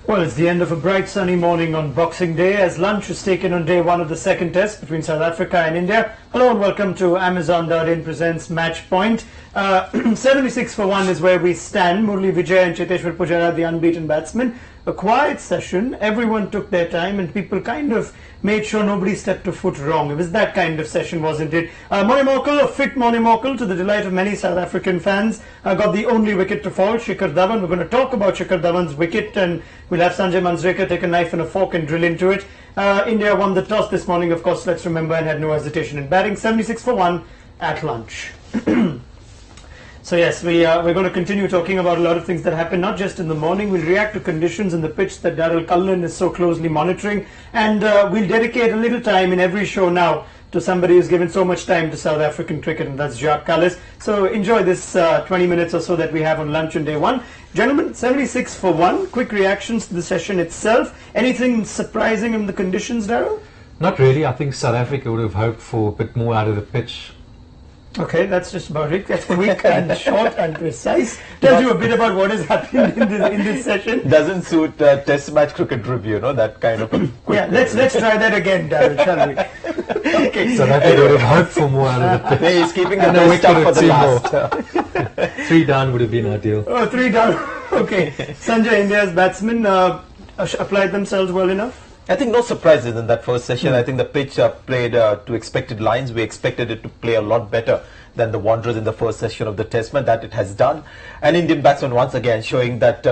Well, it's the end of a bright sunny morning on Boxing Day as lunch is taken on day one of the second test between South Africa and India. Hello and welcome to Amazon.in presents Match Point. 76 for 1 is where we stand. Murli Vijay and Cheteshwar Pujara, the unbeaten batsmen. A quiet session. Everyone took their time and people kind of made sure nobody stepped a foot wrong. It was that kind of session, wasn't it? Manjrekar, a fit Manjrekar, to the delight of many South African fans, got the only wicket to fall, Shikhar Dhawan. We're going to talk about Shikhar Dhawan's wicket and we'll have Sanjay Manjrekar take a knife and a fork and drill into it. India won the toss this morning, of course, let's remember, and had no hesitation in batting. 76 for 1 at lunch. So yes, we're going to continue talking about a lot of things that happen, not just in the morning. We'll react to conditions in the pitch that Daryll Cullinan is so closely monitoring. And we'll dedicate a little time in every show now to somebody who's given so much time to South African cricket, and that's Jacques Kallis. So enjoy this 20 minutes or so that we have on lunch on day one. Gentlemen, 76 for 1. Quick reactions to the session itself. Anything surprising in the conditions, Daryll? Not really. I think South Africa would have hoped for a bit more out of the pitch. Okay, that's just about it. That's quick and short and precise. Tells you a bit about what has happened in this session. Doesn't suit Test match cricket review, that kind of. Yeah, let's try that again, Daryll, shall we? Okay. South Africa would have hoped for more out of the pitch. He's keeping the best stuff for the last. 3 down would have been ideal. Oh, 3 down. Okay. Sanjay, India's batsmen applied themselves well enough? I think no surprises in that first session. I think the pitch played to expected lines. We expected it to play a lot better than the Wanderers in the first session of the Test match. That it has done. And Indian batsmen once again showing that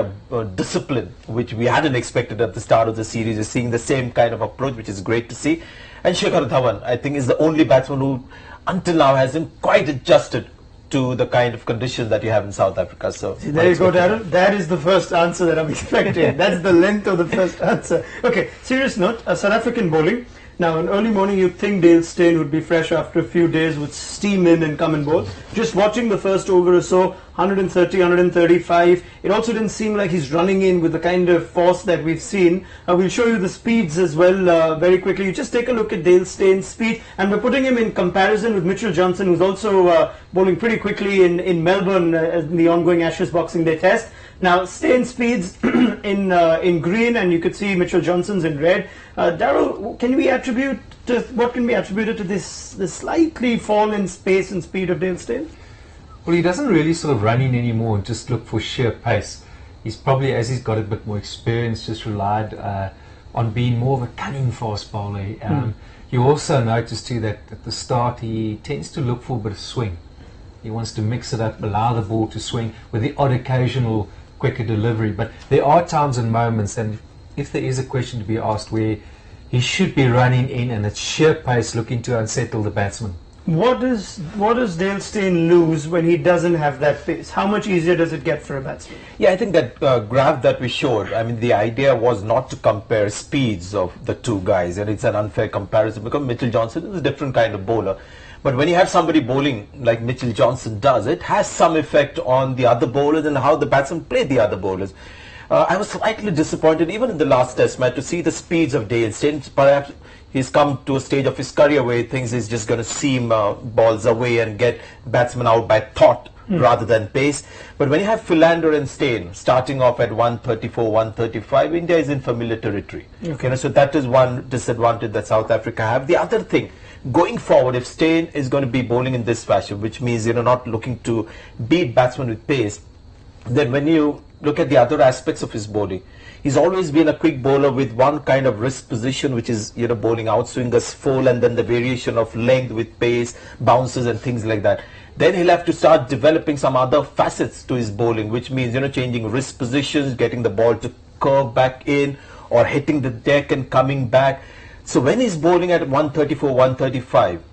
discipline which we hadn't expected at the start of the series. We're seeing the same kind of approach, which is great to see. And Shikhar Dhawan, I think, is the only batsman who until now hasn't quite adjusted to the kind of conditions that you have in South Africa. So see, there you go, Daryll. That is the first answer that I'm expecting. That's the length of the first answer. Okay, serious note, South African bowling. Now, in early morning, you'd think Dale Steyn would be fresh after a few days, would steam in and come and bowl. Just watching the first over or so, 130, 135, it also didn't seem like he's running in with the kind of force that we've seen. We'll show you the speeds as well very quickly. You just take a look at Dale Steyn's speed, and we're putting him in comparison with Mitchell Johnson, who's also bowling pretty quickly in Melbourne in the ongoing Ashes Boxing Day Test. Now, Steyn speeds in green, and you could see Mitchell Johnson's in red. Daryll, what can be attributed to this slightly fall in pace and speed of Dale Steyn? Well, he doesn't really sort of run in anymore and just look for sheer pace. He's probably, as he's got a bit more experience, just relied on being more of a cunning fast bowler. You also notice too that at the start he tends to look for a bit of swing. He wants to mix it up, allow the ball to swing with the odd occasional quicker delivery. But there are times and moments, and if there is a question to be asked, where he should be running in and at sheer pace looking to unsettle the batsman. What does Dale Steyn lose when he doesn't have that pace? How much easier does it get for a batsman? Yeah, I think that graph that we showed, I mean, the idea was not to compare speeds of the two guys, and it's an unfair comparison because Mitchell Johnson is a different kind of bowler. But when you have somebody bowling like Mitchell Johnson does, it has some effect on the other bowlers and how the batsmen play the other bowlers. I was slightly disappointed even in the last Test match to see the speeds of Dale Steyn. Perhaps he's come to a stage of his career where he thinks he's just going to seam balls away and get batsmen out by thought rather than pace. But when you have Philander and Steyn starting off at 134, 135, India is in familiar territory. Okay. So that is one disadvantage that South Africa have. The other thing, going forward, if Steyn is going to be bowling in this fashion, which means not looking to beat batsmen with pace, then when you look at the other aspects of his bowling, he's always been a quick bowler with one kind of wrist position, which is bowling outswingers full, and then the variation of length with pace, bounces and things like that. Then he'll have to start developing some other facets to his bowling, which means changing wrist positions, getting the ball to curve back in, or hitting the deck and coming back. So when he's bowling at 134, 135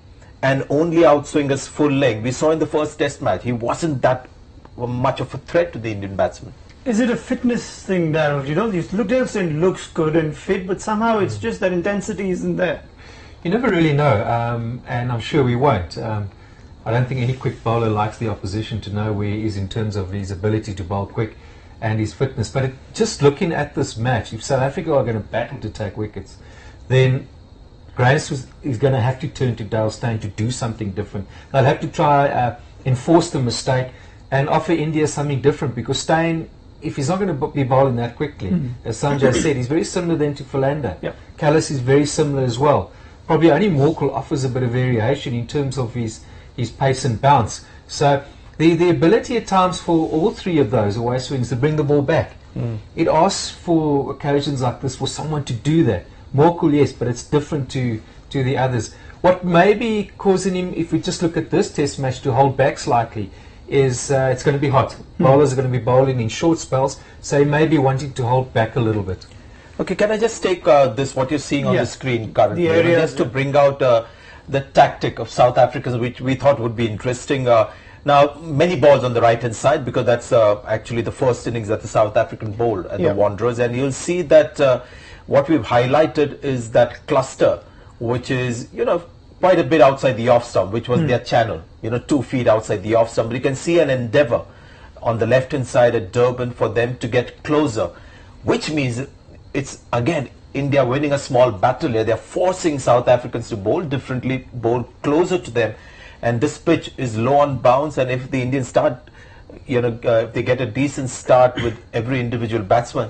and only outswingers full length, we saw in the first Test match he wasn't that much of a threat to the Indian batsman. Is it a fitness thing, Daryll? Dale Steyn looks good and fit, but somehow it's just that intensity isn't there. You never really know, and I'm sure we won't. I don't think any quick bowler likes the opposition to know where he is in terms of his ability to bowl quick and his fitness. But just looking at this match, if South Africa are going to battle to take wickets, then Grace is going to have to turn to Dale Steyn to do something different. They'll have to try enforce the mistake and offer India something different, because Steyn if he's not going to be bowling that quickly, as Sanjay said, he's very similar then to Philander. Yep. Callis is very similar as well. Probably only Morkel offers a bit of variation in terms of his pace and bounce. So the ability at times for all three of those away swings to bring the ball back. It asks for occasions like this for someone to do that. Morkel, yes, but it's different to the others. What may be causing him, if we just look at this test match, to hold back slightly is it's going to be hot. Bowlers are going to be bowling in short spells, so he may be wanting to hold back a little bit. Okay, can I just take this, what you're seeing on the screen currently, The area, just to bring out the tactic of South Africans, which we thought would be interesting. Now, many balls on the right-hand side, because that's actually the first innings that the South African bowled at the Wanderers, and you'll see that what we've highlighted is that cluster, which is, quite a bit outside the off stump, which was their channel, 2 feet outside the off stump. But you can see an endeavour on the left-hand side at Durban for them to get closer, which means it's, again, India winning a small battle here. They're forcing South Africans to bowl differently, bowl closer to them. And this pitch is low on bounce, and if the Indians start, if they get a decent start with every individual batsman,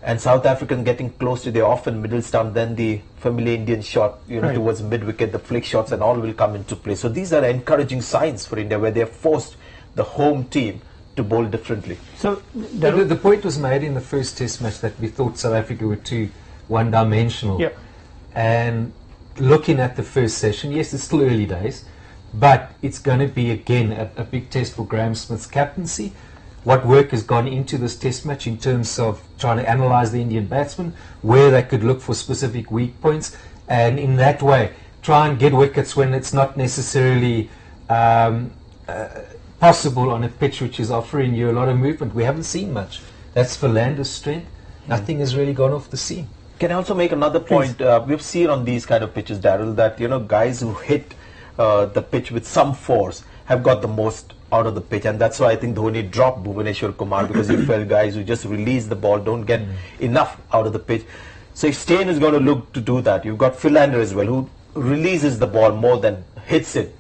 and South African getting close to their off and middle stump, then the familiar Indian shot, towards mid-wicket, the flick shots and all will come into play. So these are encouraging signs for India, where they have forced the home team to bowl differently. So the point was made in the first test match that we thought South Africa were too one-dimensional. Yep. And looking at the first session, yes, it's still early days, but it's going to be, again, a big test for Graham Smith's captaincy. What work has gone into this test match in terms of trying to analyse the Indian batsmen, where they could look for specific weak points, and in that way try and get wickets when it's not necessarily possible on a pitch which is offering you a lot of movement. We haven't seen much. That's Philander's strength. Nothing has really gone off the seam. Can I also make another point? We've seen on these kind of pitches, Daryl, that guys who hit the pitch with some force have got the most out of the pitch, and that's why I think Dhoni dropped Bhuvaneshwar Kumar, because he felt guys who just release the ball don't get enough out of the pitch. So if Steyns is going to look to do that, you've got Philander as well, who releases the ball more than hits it.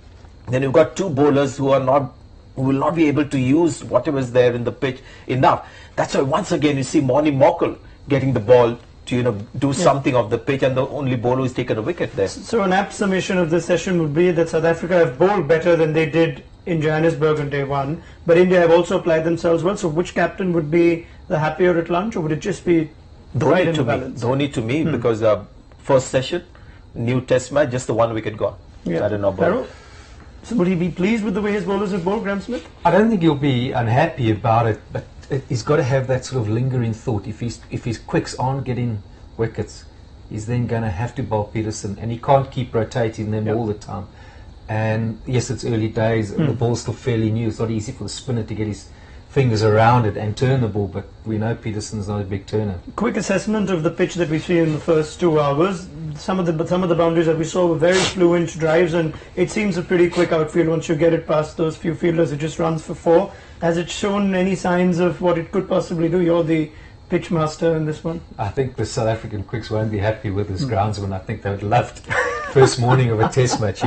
Then you've got two bowlers who will not be able to use whatever is there in the pitch enough. That's why once again you see Manjrekar getting the ball to do something of the pitch, and the only bowler who's taken a wicket there. So an apt summation of this session would be that South Africa have bowled better than they did in Johannesburg on day one, but India have also applied themselves well. So which captain would be the happier at lunch, or would it just be right in the balance? Dhoni to me, because first session, new test match, just the 1 wicket gone. I don't know about Daryll? So would he be pleased with the way his bowlers have bowled, Graham Smith? I don't think he'll be unhappy about it, but he's got to have that sort of lingering thought. If his quicks aren't getting wickets, he's then going to have to bowl Peterson, and he can't keep rotating them all the time. And yes, it's early days, the ball's still fairly new. It's not easy for the spinner to get his fingers around it and turn the ball, but we know Peterson's not a big turner. Quick assessment of the pitch that we see in the first 2 hours. Some of the boundaries that we saw were very fluent drives, and it seems a pretty quick outfield. Once you get it past those few fielders, it just runs for 4. Has it shown any signs of what it could possibly do? You're the pitch master in this one. I think the South African quicks won't be happy with this groundsman. I think they would love first morning of a test match.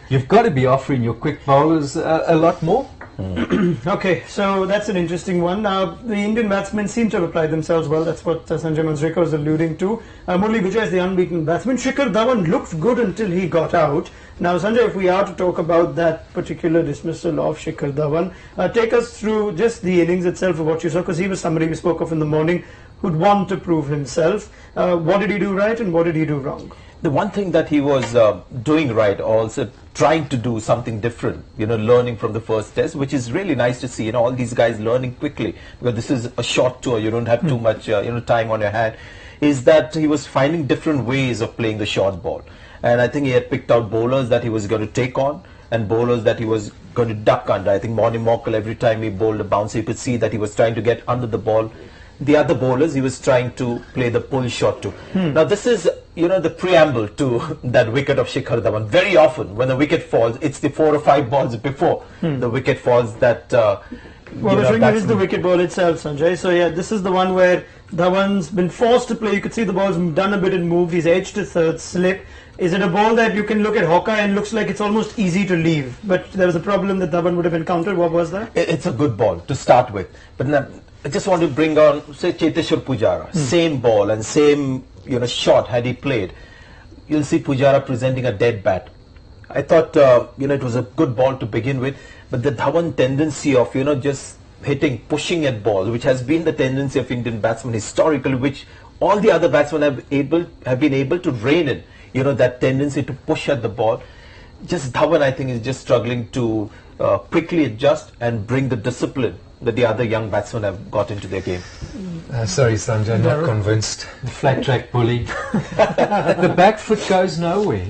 You've got to be offering your quick bowlers a lot more. Okay, so that's an interesting one. The Indian batsmen seem to have applied themselves well. That's what Sanjay Manjrekar was alluding to. Murali Vijay is the unbeaten batsman. Shikhar Dhawan looked good until he got out. Now, Sanjay, if we are to talk about that particular dismissal of Shikhar Dhawan, take us through just the innings itself of what you saw, because he was somebody we spoke of in the morning who'd want to prove himself. What did he do right and what did he do wrong? The one thing that he was doing right, also trying to do something different, learning from the first test, which is really nice to see, all these guys learning quickly, because this is a short tour, you don't have too much, time on your hand, is that he was finding different ways of playing the short ball. And I think he had picked out bowlers that he was going to take on and bowlers that he was going to duck under. I think Manjrekar, every time he bowled a bouncer, you could see that he was trying to get under the ball. The other bowlers, he was trying to play the pull shot to. Now, this is, the preamble to that wicket of Shikhar Dhawan. Very often, when the wicket falls, it's the 4 or 5 balls before the wicket falls that... Well, the thing is the wicket ball itself, Sanjay. So, yeah, this is the one where Dhawan's been forced to play. You could see the ball's done a bit and moved. He's edged to third slip. Is it a ball that you can look at Hawkeye and looks like it's almost easy to leave? But there was a problem that Dhawan would have encountered. What was that? It's a good ball to start with. But I just want to bring on, say, Cheteshwar Pujara. Same ball and same, shot had he played. You'll see Pujara presenting a dead bat. I thought, it was a good ball to begin with, but the Dhawan tendency of, just hitting, pushing at ball, which has been the tendency of Indian batsmen historically, which all the other batsmen have been able to rein in, that tendency to push at the ball. Just Dhawan, I think, is just struggling to quickly adjust and bring the discipline that the other young batsmen have got into their game. Sorry, Sanjay, not convinced. The flat track bully. The back foot goes nowhere.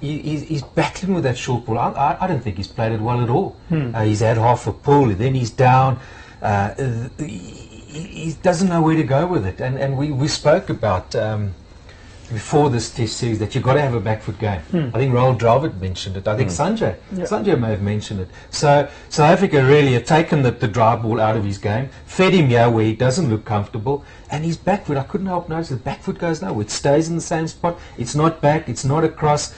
He's battling with that short ball. I don't think he's played it well at all. He's had half a pull, then he's down. He doesn't know where to go with it. And we spoke about before this test series that you've got to have a back foot game. I think Rahul Dravid mentioned it. I think Sanjay may have mentioned it. So South Africa really have taken the dry ball out of his game, fed him here where he doesn't look comfortable, and his back foot, I couldn't help notice the back foot goes nowhere. It stays in the same spot. It's not back, it's not across.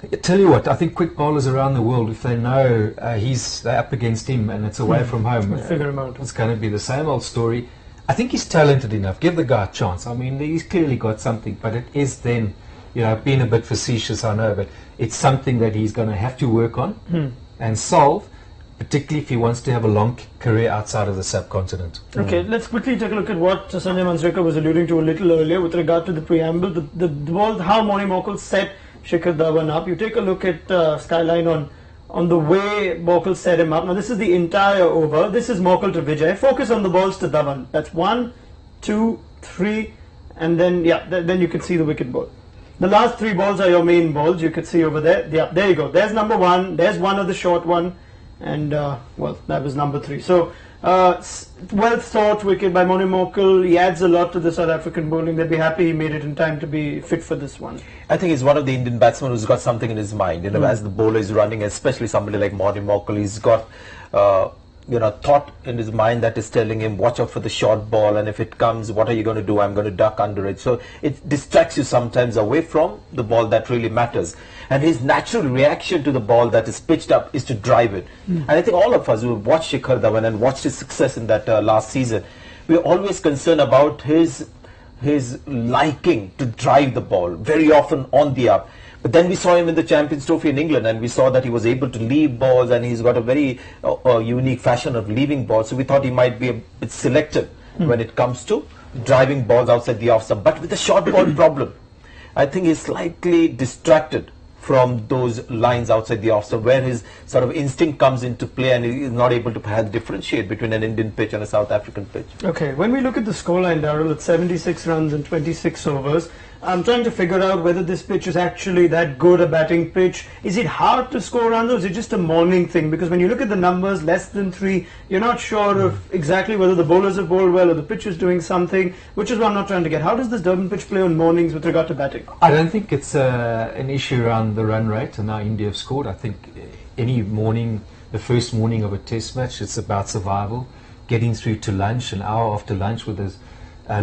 I tell you what, I think quick bowlers around the world, if they know they're up against him and it's away from home, figure him out. It's going to be the same old story. I think he's talented enough. Give the guy a chance. I mean, he's clearly got something, but it is then, being a bit facetious, I know, but it's something that he's going to have to work on and solve, particularly if he wants to have a long career outside of the subcontinent. Okay, let's quickly take a look at what Sanjay Manjrekar was alluding to a little earlier with regard to the preamble. The ball, how Moni Morkel set Shikhar Dhawan up. You take a look at Skyline on the way Morkel set him up. Now this is the entire over. This is Morkel to Vijay. Focus on the balls to Dhawan. That's 1, 2, 3, and then then you can see the wicket ball. The last 3 balls are your main balls. You can see over there. Yeah, there you go. There's number 1. There's one of the short one, and well, that was number 3. So well thought wicket by Moni Morkel. He adds a lot to the South African bowling. They'll be happy he made it in time to be fit for this one. I think he's one of the Indian batsmen who's got something in his mind. As the bowler is running, especially somebody like Moni Morkel, he's got thought in his mind that is telling him, watch out for the short ball, and if it comes, what are you going to do? I'm going to duck under it. So it distracts you sometimes away from the ball that really matters. And his natural reaction to the ball that is pitched up is to drive it. And I think all of us who have watched Shikhar Dhawan and watched his success in that last season, we're always concerned about his liking to drive the ball, very often on the up. But then we saw him in the Champions Trophy in England, and we saw that he was able to leave balls, and he's got a very unique fashion of leaving balls. So we thought he might be a bit selective when it comes to driving balls outside the off stump. But with the short ball problem, I think he's slightly distracted from those lines outside the off stump, where his sort of instinct comes into play, and he is not able to perhaps differentiate between an Indian pitch and a South African pitch. Okay, when we look at the scoreline, Daryl, it's 76 runs in 26 overs. I'm trying to figure out whether this pitch is actually that good a batting pitch. Is it hard to score runs, or is it just a morning thing? Because when you look at the numbers, less than 3, you're not sure of exactly whether the bowlers have bowled well or the pitch is doing something, which is what I'm not trying to get. How does this Durban pitch play on mornings with regard to batting? I don't think it's an issue around the run rate and how India have scored. I think any morning, the first morning of a test match, it's about survival, getting through to lunch, an hour after lunch with as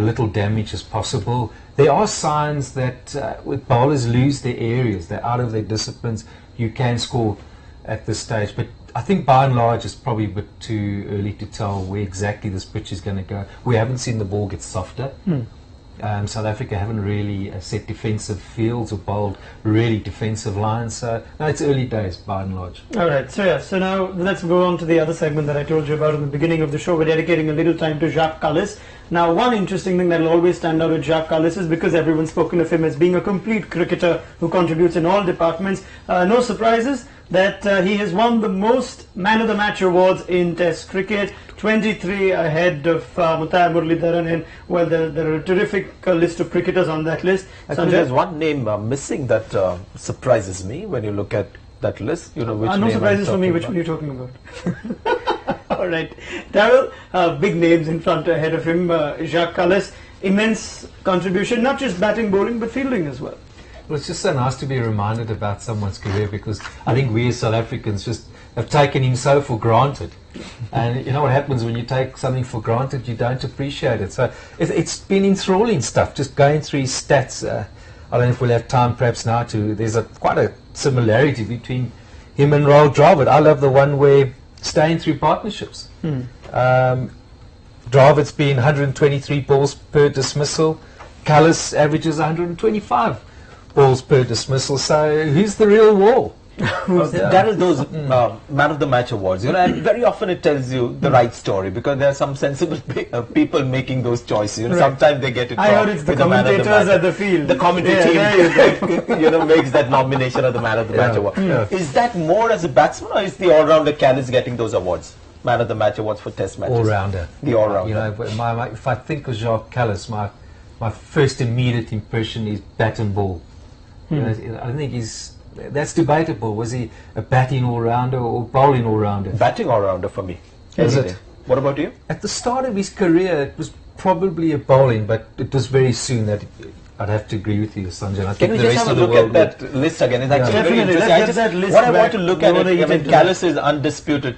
little damage as possible. There are signs that with bowlers lose their areas, they're out of their disciplines, you can score at this stage. But I think by and large it's probably a bit too early to tell where exactly this pitch is going to go. We haven't seen the ball get softer. South Africa haven't really set defensive fields or bowled really defensive lines. So no, it's early days by and large. All right, so now let's go on to the other segment that I told you about in the beginning of the show. We're dedicating a little time to Jacques Kallis. Now, one interesting thing that will always stand out with Jacques Kallis is because everyone's spoken of him as being a complete cricketer who contributes in all departments. No surprises that he has won the most man of the match awards in Test cricket, 23 ahead of Muttiah Muralidharan, and well, there are a terrific list of cricketers on that list. I think there's one name missing that surprises me when you look at that list. You know, which no name surprises for me. Which one are you talking about? All right, Daryl, big names in front ahead of him. Jacques Kallis, immense contribution, not just batting, bowling, but fielding as well. Well, it's just so nice to be reminded about someone's career, because I think we as South Africans just have taken him so for granted. And you know what happens when you take something for granted, you don't appreciate it. So it's been enthralling stuff, just going through his stats. I don't know if we'll have time perhaps now to, there's quite a similarity between him and Rahul Dravid. I love the one where staying through partnerships. Dravid's been 123 balls per dismissal. Cullis averages 125 balls per dismissal. So who's the real wall? That is those man of the match awards, and very often it tells you the right story because there are some sensible people making those choices. Right. Sometimes they get it wrong. I heard it's the commentators at the field. The commentary team, makes that nomination of the man of the match award. Yeah. Is that more as a batsman, or is the all-rounder Cullis getting those awards? Man of the match awards for Test matches. All-rounder. The all-rounder. If I think of Jacques Cullis, my first immediate impression is bat and ball. I think that's debatable. Was he a batting all-rounder or bowling all-rounder? Batting all-rounder for me. Is it? What about you? At the start of his career, it was probably a bowling, but it was very soon that I'd have to agree with you, Sanjay. I Can think we the just rest have of a the look world at that list again? It's actually very Definitely. interesting. That list What I want back. to look We at wanna it, eat into Cullis is undisputed,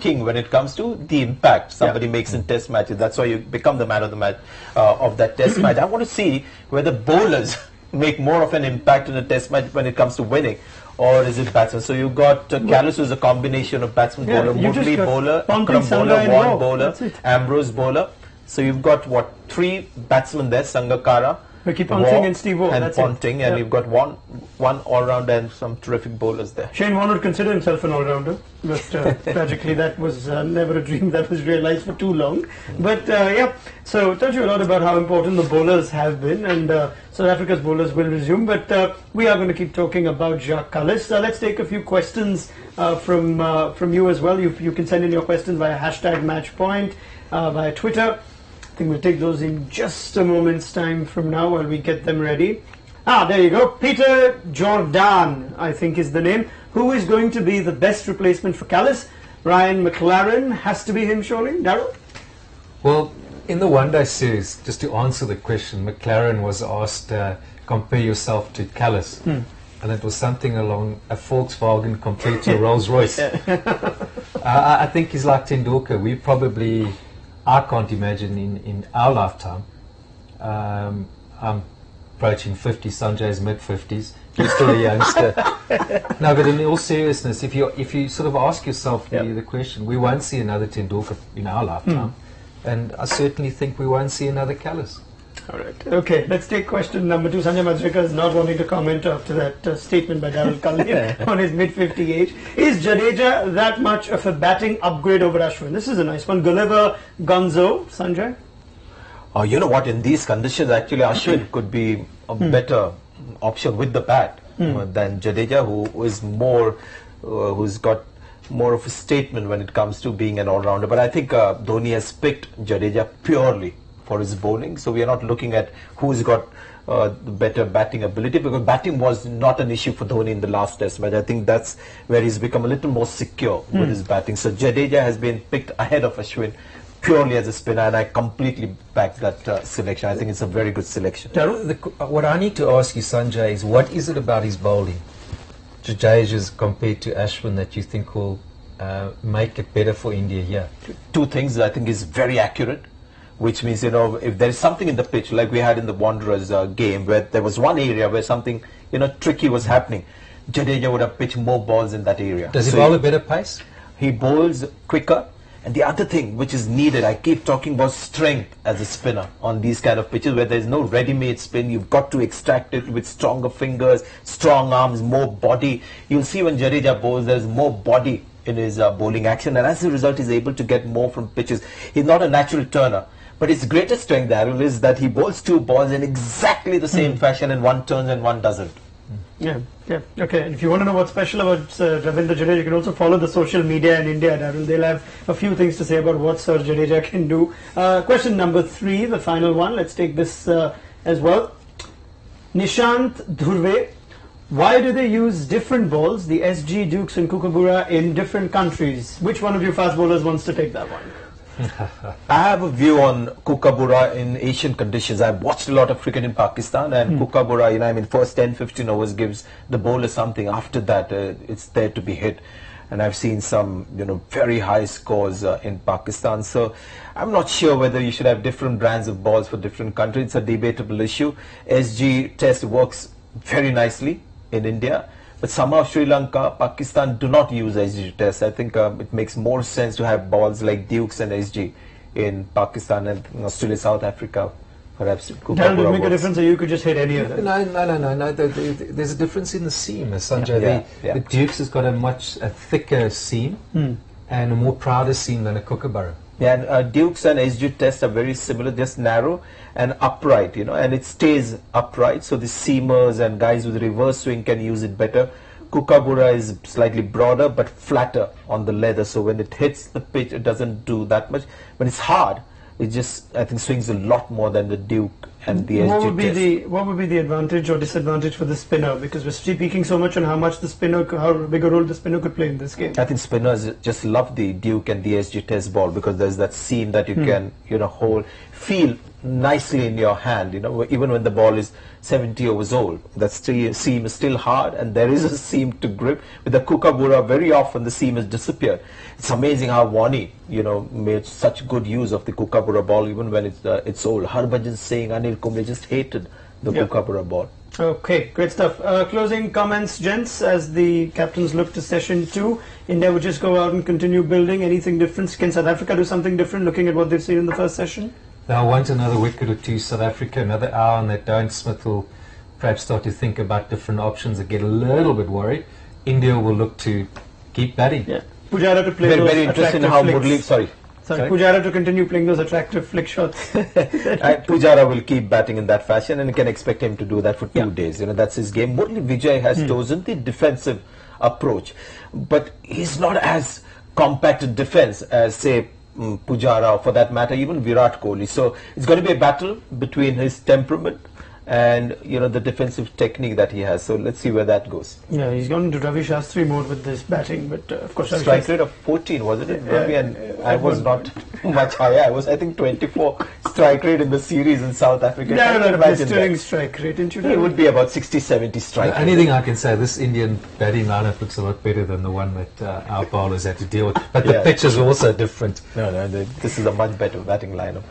king when it comes to the impact somebody makes in Test matches. That's why you become the man of the match of that Test match. I want to see whether bowlers make more of an impact in a Test match when it comes to winning, or is it batsmen? So you've got Cullis, who's a combination of batsman, bowler, Murli bowler, Akram bowler, Vaughan bowler, Ambrose bowler. So you've got three batsmen there: Sangakkara, Ricky Ponting and Steve Waugh. and Ponting, and you've got one all-rounder and some terrific bowlers there. Shane Warne would consider himself an all-rounder, but tragically that was never a dream that was realized for too long. But so it tells you a lot about how important the bowlers have been, and South Africa's bowlers will resume. But we are going to keep talking about Jacques Cullis. Let's take a few questions from you as well. You can send in your questions via #matchpoint, via Twitter. I think we'll take those in just a moment's time from now while we get them ready. There you go. Peter Jordan, I think is the name. Who is going to be the best replacement for Cullis? Ryan McLaren has to be him, surely. Daryll? Well, in the one-day series, just to answer the question, McLaren was asked, compare yourself to Cullis. And it was something along a Volkswagen compared to a Rolls-Royce. I think he's like Tendulkar. I can't imagine in our lifetime. I'm approaching 50, Sanjay's mid-50s. He's still a youngster. No, but in all seriousness, if you sort of ask yourself the question, we won't see another Tendulkar in our lifetime. And I certainly think we won't see another Cullis. All right. Okay, let's take question number 2. Sanjay Manjrekar is not wanting to comment after that statement by Daryll Cullinan on his mid-50 age. Is Jadeja that much of a batting upgrade over Ashwin? This is a nice one. Gulliver Gonzo, Sanjay? You know what? In these conditions, actually, Ashwin could be a better option with the bat than Jadeja, who is who's got more of a statement when it comes to being an all-rounder. But I think Dhoni has picked Jadeja purely for his bowling, so we are not looking at who's got the better batting ability, because batting was not an issue for Dhoni in the last Test match. I think that's where he's become a little more secure with his batting. So Jadeja has been picked ahead of Ashwin purely as a spinner, and I completely back that selection. I think it's a very good selection. Daryll, what I need to ask you, Sanjay, is what is it about his bowling, Jadeja's compared to Ashwin, that you think will make it better for India here? Two things. I think is very accurate, which means, if there is something in the pitch, like we had in the Wanderers game, where there was one area where something, tricky was happening, Jadeja would have pitched more balls in that area. Does he bowl a better pace? He bowls quicker. And the other thing which is needed, I keep talking about strength as a spinner on these kind of pitches where there's no ready-made spin. You've got to extract it with stronger fingers, strong arms, more body. You'll see when Jadeja bowls, there's more body in his bowling action, and as a result, he's able to get more from pitches. He's not a natural turner. But his greatest strength, Daryll, is that he bowls two balls in exactly the same fashion, and one turns and one doesn't. Yeah. Okay, and if you want to know what's special about Ravindra Jadeja, you can also follow the social media in India, Daryll. They'll have a few things to say about what Sir Jadeja can do. Question number 3, the final one. Let's take this as well. Nishant Dhurve. Why do they use different balls, the SG, Dukes and Kookaburra, in different countries? Which one of you fast bowlers wants to take that one? I have a view on Kookaburra in Asian conditions. I've watched a lot of cricket in Pakistan, and Kookaburra, first 10-15 overs gives the bowler something. After that, it's there to be hit. And I've seen some, very high scores in Pakistan. So I'm not sure whether you should have different brands of balls for different countries. It's a debatable issue. SG test works very nicely in India. But somehow Sri Lanka, Pakistan do not use SG test. I think it makes more sense to have balls like Dukes and SG in Pakistan and Australia, South Africa. Perhaps Daryll, does it make a difference, or you could just hit any of them? No. There's a difference in the seam, Sanjay. The Dukes has got a thicker seam and a more prouder seam than a Kookaburra. Yeah, and Dukes and SG Test are very similar, just narrow and upright, and it stays upright. So the seamers and guys with reverse swing can use it better. Kookaburra is slightly broader but flatter on the leather, so when it hits the pitch, it doesn't do that much. When it's hard, it just, I think, swings a lot more than the Duke and the SG Test. What would be the advantage or disadvantage for the spinner? Because we're speaking so much on how big a role the spinner could play in this game. I think spinners just love the Duke and the SG Test ball because there's that seam that you can, feel nicely in your hand, even when the ball is 70 years old. That seam is still hard and there is a seam to grip. With the Kookaburra, very often the seam has disappeared. It's amazing how Wani, made such good use of the Kookaburra ball even when it's old. Harbhajan Singh, Anil Kumble just hated the Kookaburra ball. Okay, great stuff. Closing comments, gents, as the captains look to session 2. India would just go out and continue building. Anything different? Can South Africa do something different looking at what they've seen in the first session? They'll want another wicket or two. South Africa, another hour, and that Darren Smith will perhaps start to think about different options and get a little bit worried. India will look to keep batting. Yeah. Pujara to play very interesting how Murli, sorry, Pujara to continue playing those attractive flick shots. Pujara will keep batting in that fashion, and you can expect him to do that for 2 days. That's his game. Murli Vijay has chosen the defensive approach, but he's not as compact in defense as, say, Pujara, or for that matter, even Virat Kohli. So it's going to be a battle between his temperament and the defensive technique that he has. So let's see where that goes. Yeah, he's gone into Ravi Shastri mode with this batting, but of course, strike rate of 14, wasn't it, Ravi? And I was not much higher. I was, I think, 24 strike rate in the series in South Africa. Blistering strike rate, didn't you? It would be about 60-70 strike rate. Anything I can say, this Indian batting lineup looks a lot better than the one that our bowlers had to deal with. But the pitches are also different. This is a much better batting lineup.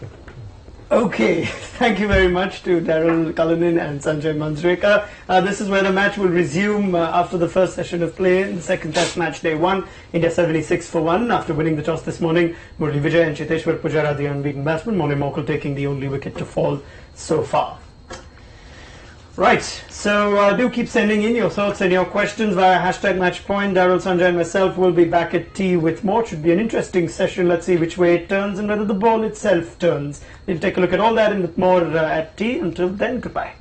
Okay, thank you very much to Daryll, Cullinan and Sanjay Manjrekar. This is where the match will resume after the first session of play in the second test match, day 1. India 76 for 1 after winning the toss this morning. Murli Vijay and Chiteshwar Pujara, the unbeaten batsman. Mone Mokal taking the only wicket to fall so far. Right, so do keep sending in your thoughts and your questions via #matchpoint. Daryll, Sanjay and myself will be back at tea with more. Should be an interesting session. Let's see which way it turns and whether the ball itself turns. We'll take a look at all that and with more at tea. Until then, goodbye.